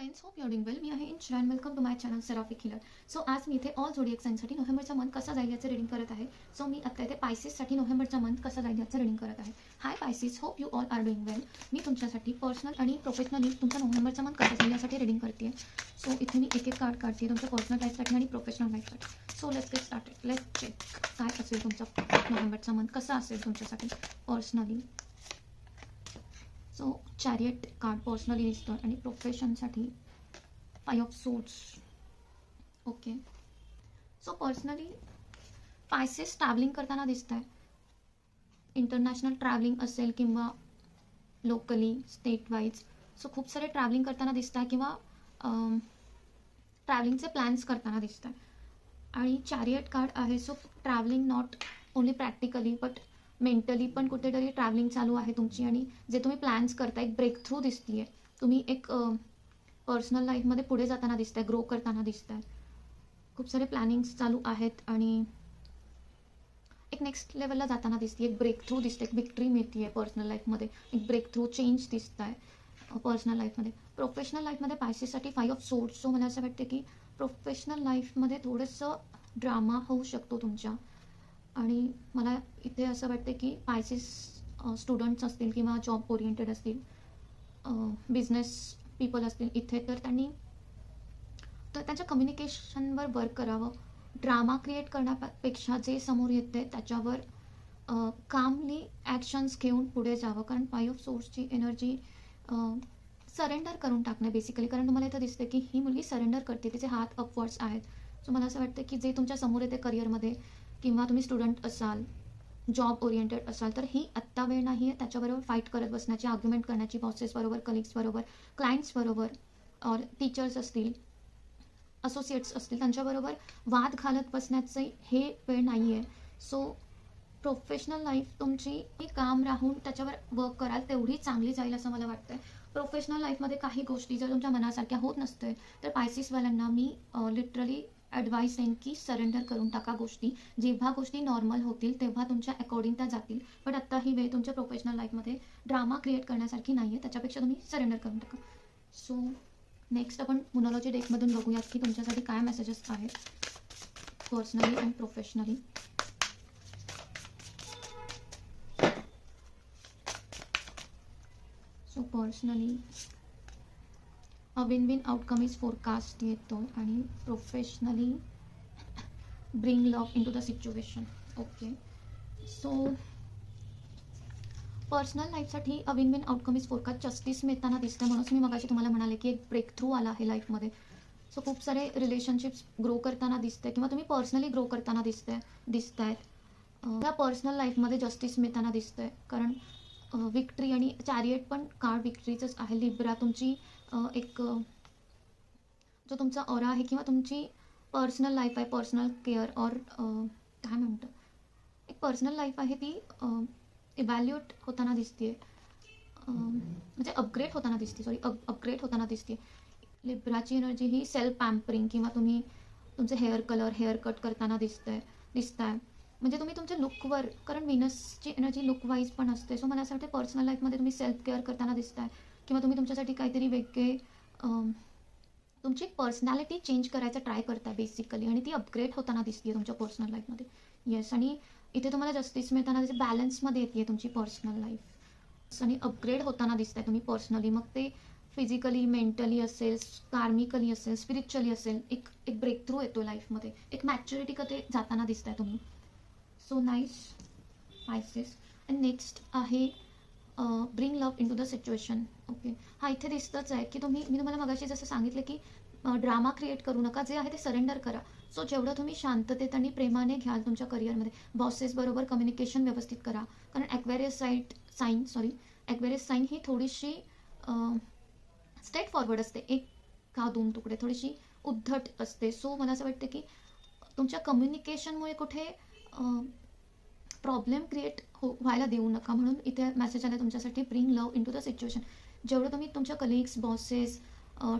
Friends, hope you are doing well. मी आहे इंच and welcome to my channel Seraphic Healer. So आज मी इथे ऑल झोडिएक साईनसाठी नोव्हेंबरचा मंथ कसा जाईल याचं रीडिंग करत आहे. सो मी आता इथे पायसिससाठी नोव्हेंबरचा मंथ कसा जाईल याचं रीडिंग करत आहे. Hi Pisces, hope you all are doing well. मी तुमच्यासाठी पर्सनल आणि प्रोफेशनली तुमचा नोव्हेंबरचा मंथ कसा जाईल यासाठी रीडिंग करते. सो इथे मी एक एक कार्ड काढते तुमच्या पर्सनल लाईफसाठी आणि प्रोफेशनल लाईफसाठी. So let's get started. Let's check काय असेल तुमचा नोव्हेंबरचा मंथ कसा असेल तुमच्यासाठी personally. So chariot card personally दिसतं आणि प्रोफेशनसाठी 5 of swords. Okay, so personally Pisces travelling करताना दिसत आहे. इंटरनॅशनल ट्रॅव्हलिंग असेल किंवा लोकली स्टेट वाईज. सो खूप सारे ट्रॅव्हलिंग करताना दिसत आहे किंवा ट्रॅव्हलिंगचे प्लॅन्स करताना दिसत आहे. आणि चॅरियट कार्ड आहे. So travelling not only practically but mentally पण कुठेतरी ट्रॅव्हलिंग चालू आहे तुमची. आणि जे तुम्ही प्लॅन्स करताय एक ब्रेक थ्रू दिसतीये. तुम्ही एक पर्सनल लाईफमध्ये पुढे जाताना दिसत आहे, ग्रो करताना दिसत आहे. खूप सारे प्लॅनिंग्स चालू आहेत आणि एक नेक्स्ट लेवलला जाताना दिसते. एक ब्रेक थ्रू दिसते, एक विक्ट्री मिळते आहे पर्सनल लाईफमध्ये. एक ब्रेक थ्रू चेंज दिसत आहे पर्सनल लाईफमध्ये. प्रोफेशनल लाईफमध्ये पायसेससाठी 5 ऑफ सोर्ड्स. सो मला असं वाटतं की प्रोफेशनल लाईफमध्ये थोडंसं ड्रामा होऊ शकतो तुमच्या. आणि मला इथे असं वाटतं की पायसेस स्टुडंट्स असतील किंवा जॉब ओरिएंटेड असतील, बिझनेस पीपल असतील इथे, तर त्यांच्या कम्युनिकेशनवर वर्क करावं. ड्रामा क्रिएट करण्यापेक्षा जे समोर येते त्याच्यावर कामली ॲक्शन्स घेऊन पुढे जावं. कारण 5 ऑफ सोर्सची एनर्जी सरेंडर करून टाकणे बेसिकली. कारण तुम्हाला इथं दिसते की ही मुलगी सरेंडर करते, तिचे हात अपवर्ड्स आहेत. सो मला असं वाटतं की जे तुमच्या समोर येते करिअरमध्ये किंवा तुम्ही स्टुडंट असाल, जॉब ओरिएंटेड असाल, तर ही आत्ता वेळ नाही आहे त्याच्याबरोबर फाईट करत बसण्याची, आर्ग्युमेंट करण्याची बॉसेसबरोबर, कलिग्सबरोबर, क्लायंट्सबरोबर, और टीचर्स असतील, असोसिएट्स असतील, त्यांच्याबरोबर वाद घालत बसण्याचे हे वेळ नाही आहे. सो प्रोफेशनल लाईफ तुमची काम राहून त्याच्यावर वर्क कराल तेवढी चांगली जाईल असं मला वाटतं. प्रोफेशनल लाईफमध्ये काही गोष्टी जर तुमच्या मनासारख्या होत नसते तर पायसिसवाल्यांना मी लिटरली ॲडवाईस देईन की सरेंडर करून टाका गोष्टी. जेव्हा गोष्टी नॉर्मल होतील तेव्हा तुमच्या अकॉर्डिंग त्या जातील. बट आत्ता ही वेळ तुमच्या प्रोफेशनल लाईफमध्ये ड्रामा क्रिएट करण्यासारखी नाही आहे, त्याच्यापेक्षा तुम्ही सरेंडर करून टाका. सो नेक्स्ट आपण मोनोलॉजी डेकमधून बघूयात की तुमच्यासाठी काय मेसेजेस आहेत personally and professionally. So personally a win win outcome is forecast येतो आणि professionally bring love into the situation. Okay, so personal लाईफसाठी a win win outcome is forecast justice मिळताना दिसतं. म्हणून मी मगाशी तुम्हाला म्हणाले की एक ब्रेक थ्रू आला आहे लाईफमध्ये. सो खूप सारे रिलेशनशिप्स ग्रो करताना दिसते किंवा तुम्ही पर्सनली ग्रो करताना दिसत आहेत. त्या पर्सनल लाईफमध्ये जस्टिस मिळताना दिसतंय. कारण विक्ट्री आणि चॅरियट पण कार्ड विक्ट्रीचंच आहे. लिब्रा तुमची एक जो तुमचा ऑरा आहे किंवा तुमची पर्सनल लाईफ आहे, पर्सनल केअर और काय म्हणतं, एक पर्सनल लाईफ आहे ती इव्हॅल्युएट होताना दिसते, म्हणजे अपग्रेड होताना दिसते. अपग्रेड होताना दिसते. लिब्राची एनर्जी ही सेल्फ पॅम्परिंग किंवा तुम्ही तुमचे हेअर कलर, हेअर कट करताना दिसताय. म्हणजे तुम्ही तुमच्या लुकवर, कारण विनसची एनर्जी लुकवाईज पण असते. सो मला असं वाटतं पर्सनल लाईफमध्ये तुम्ही सेल्फ केअर करताना दिसताय किंवा तुम्ही तुमच्यासाठी काहीतरी वेगळे तुमची पर्सनॅलिटी चेंज करायचा ट्राय करता बेसिकली. आणि ती अपग्रेड होताना दिसते तुमच्या पर्सनल लाईफमध्ये. येस, आणि इथे तुम्हाला जस्टिस मिळताना त्याच्या बॅलन्समध्ये येते तुमची पर्सनल लाईफ आणि अपग्रेड होताना दिसतंय तुम्ही पर्सनली. मग ते फिजिकली, मेंटली असेल, कार्मिकली असेल, स्पिरिच्युअली असेल, एक ब्रेक थ्रू येतो लाईफमध्ये, एक मॅच्युरिटीकडे जाताना दिसताय तुम्ही. So nice Pisces. And next आहे bring love into the situation. Okay, हा इथे दिसतंच आहे की मी तुम्हाला मगाशी जसं सांगितलं की ड्रामा क्रिएट करू नका, जे आहे ते सरेंडर करा. सो जेवढं तुम्ही शांततेत आणि प्रेमाने घ्याल तुमच्या करिअरमध्ये, बॉसेसबरोबर कम्युनिकेशन व्यवस्थित करा. कारण ॲक्वेरियस साईन ही थोडीशी स्ट्रेट फॉरवर्ड असते, एक का दोन तुकडे, थोडीशी उद्धट असते. सो मला असं वाटतं की तुमच्या कम्युनिकेशनमुळे कुठे प्रॉब्लेम क्रिएट व्हायला देऊ नका. म्हणून इथे मेसेज आला तुमच्यासाठी, bring love into the situation. जेवढं तुम्ही तुमच्या कलिग्स, बॉसेस,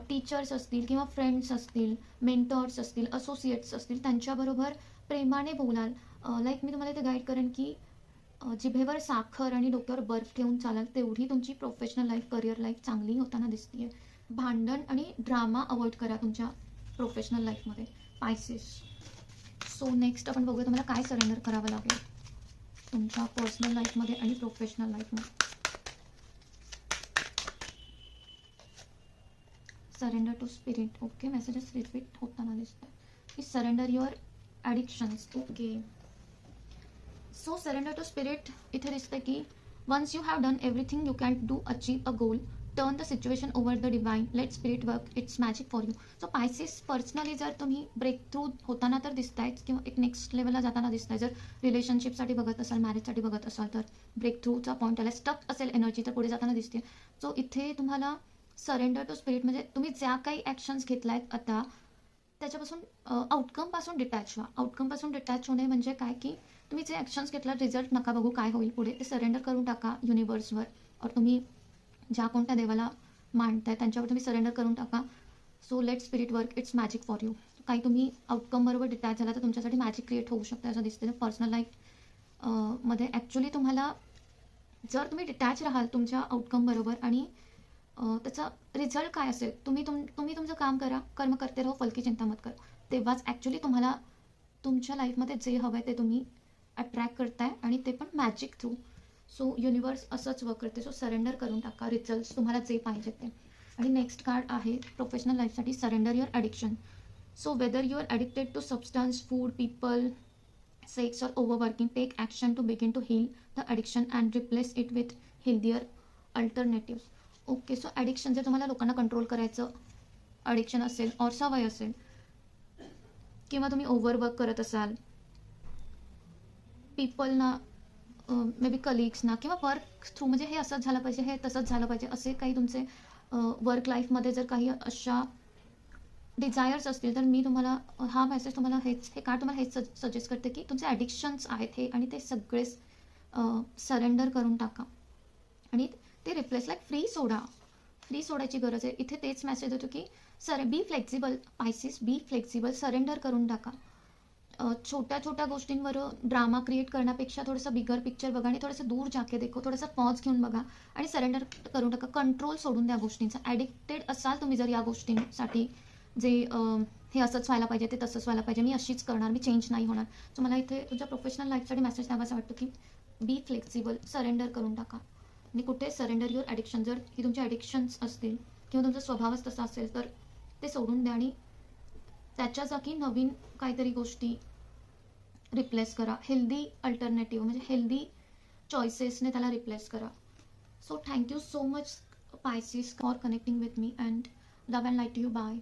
टीचर्स असतील किंवा फ्रेंड्स असतील, मेंटॉर्स असतील, असोसिएट्स असतील, त्यांच्याबरोबर प्रेमाने बोलाल. लाईक मी तुम्हाला इथे गाईड करेन की जिभेवर साखर आणि डोक्यावर बर्फ ठेवून चालाल, तेवढी तुमची प्रोफेशनल लाईफ, करिअर लाईफ चांगली होताना दिसते. भांडण आणि ड्रामा अवॉइड करा तुमच्या प्रोफेशनल लाईफमध्ये पायसेस. सो नेक्स्ट आपण बघूया तुम्हाला काय सरेंडर करावं लागेल तुमच्या पर्सनल लाईफमध्ये आणि प्रोफेशनल लाईफमध्ये. Surrender to spirit. Okay, messages repeat होताना दिसतात की surrender your addictions. Okay, so surrender to spirit इथे दिसतं की once you have done everything you can do achieve a goal, turn the situation over the divine, let spirit work its magic for you. So Pisces personally जर तुम्ही break through होताना तर दिसतायच किंवा एक next लेवलला जाताना दिसताय. जर रिलेशनशिपसाठी बघत असाल, मॅरेजसाठी बघत असाल तर ब्रेक थ्रूचा पॉईंट आला. स्टक असेल एनर्जी तर पुढे जाताना दिसते. सो इथे तुम्हाला सरेंडर टू स्पिरिट म्हणजे तुम्ही ज्या काही ॲक्शन्स घेतल्या आहेत आता त्याच्यापासून आउटकमपासून डिटॅच व्हा. आउटकमपासून डिटॅच होणे म्हणजे काय की तुम्ही जे ॲक्शन्स घेतला रिझल्ट नका बघू काय होईल पुढे, ते सरेंडर करून टाका युनिवर्सवर. और तुम्ही ज्या कोणत्या देवाला मांडताय त्यांच्यावर तुम्ही सरेंडर करून टाका. So let spirit work its magic for you. काही तुम्ही आउटकम बरोबर डिटॅच झाला तर तुमच्यासाठी मॅजिक क्रिएट होऊ शकते असं दिसते. पर्सनल लाईफ मध्ये ॲक्च्युली तुम्हाला जर तुम्ही डिटॅच राहाल तुमच्या आउटकम बरोबर आणि त्याचा रिझल्ट काय असेल, तुम्ही तुमचं काम करा, कर्म करते राहो फलकी चिंता मत कर, तेव्हाच ॲक्च्युली तुम्हाला तुमच्या लाईफमध्ये जे हवं आहे ते तुम्ही अट्रॅक्ट करताय आणि ते पण मॅजिक थ्रू. सो युनिवर्स असंच वर्क करते. सो सरेंडर करून टाका रिझल्ट्स तुम्हाला जे पाहिजे ते. आणि नेक्स्ट कार्ड आहे प्रोफेशनल लाईफसाठी surrender your addiction. So whether you are addicted to substance, food, people, sex और overworking, take action to begin to heal the addiction and replace it with healthier alternatives. Okay, so addiction जर तुम्हाला लोकांना control करायचं addiction असेल और सवय असेल किंवा तुम्ही ओव्हरवर्क करत असाल पीपलना, मे बी कलिग्सना किंवा वर्क थ्रू, म्हणजे हे असंच झालं पाहिजे, हे तसंच झालं पाहिजे, असे काही तुमचे वर्क लाईफमध्ये जर काही अशा डिझायर्स असतील तर मी तुम्हाला हा मेसेज तुम्हाला हे कार्ड तुम्हाला हेच सजेस्ट करते की तुमचे ॲडिक्शन्स आहेत हे आणि ते सगळे सरेंडर करून टाका आणि ते रिप्लेस लाईक फ्री सोडायची गरज आहे. इथे तेच मेसेज होतो की बी फ्लेक्झिबल पायसिस, बी फ्लेक्झिबल, सरेंडर करून टाका. छोट्या छोट्या गोष्टींवर ड्रामा क्रिएट करण्यापेक्षा थोडंसं बिगर पिक्चर बघा आणि थोडंसं दूर जाके देखो, थोडंसं पॉज घेऊन बघा आणि सरेंडर करून टाका. कंट्रोल सोडून द्या गोष्टींचा. ॲडिक्टेड असाल तुम्ही जर या गोष्टींसाठी जे हे असंच व्हायला पाहिजे, ते तसंच व्हायला पाहिजे, मी अशीच करणार, मी चेंज नाही होणार. सो मला इथे तुमच्या प्रोफेशनल लाईफसाठी मेसेज द्यावासा वाटतो की बी फ्लेक्झिबल, सरेंडर करून टाका. आणि कुठे सरेंडर युअर ॲडिक्शन, जर ही तुमचे ॲडिक्शन्स असतील किंवा तुमचा स्वभावच तसा असेल तर ते सोडून द्या आणि त्याच्या जागी नवीन काहीतरी गोष्टी रिप्लेस करा. हेल्दी अल्टरनेटिव्ह म्हणजे हेल्दी चॉईसेसने त्याला रिप्लेस करा. So thank you so much Pisces for connecting with me and love and light to you. Bye.